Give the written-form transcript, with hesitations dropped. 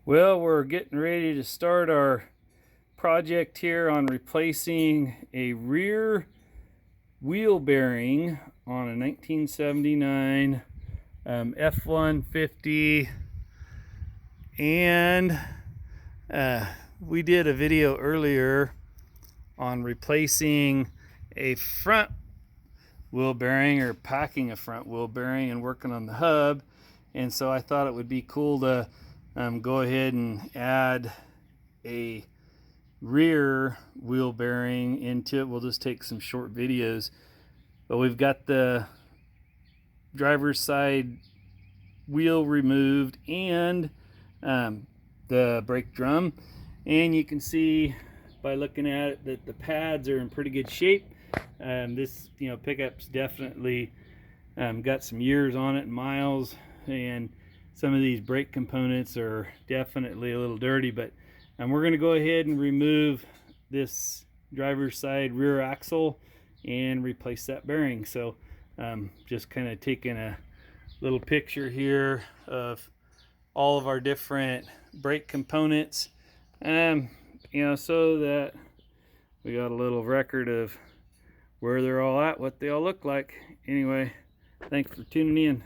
Well, we're getting ready to start our project here on replacing a rear wheel bearing on a 1979 F150. And we did a video earlier on replacing a front wheel bearing, or packing a front wheel bearing and working on the hub. And so I thought it would be cool to go ahead and add a rear wheel bearing into it. We'll just take some short videos, but we've got the driver's side wheel removed and the brake drum, and you can see by looking at it that the pads are in pretty good shape. This pickup's definitely got some years on it and miles, and some of these brake components are definitely a little dirty, but we're going to go ahead and remove this driver's side rear axle and replace that bearing. So just kind of taking a little picture here of all of our different brake components, so that we got a little record of where they're all at, what they all look like. Anyway, thanks for tuning in.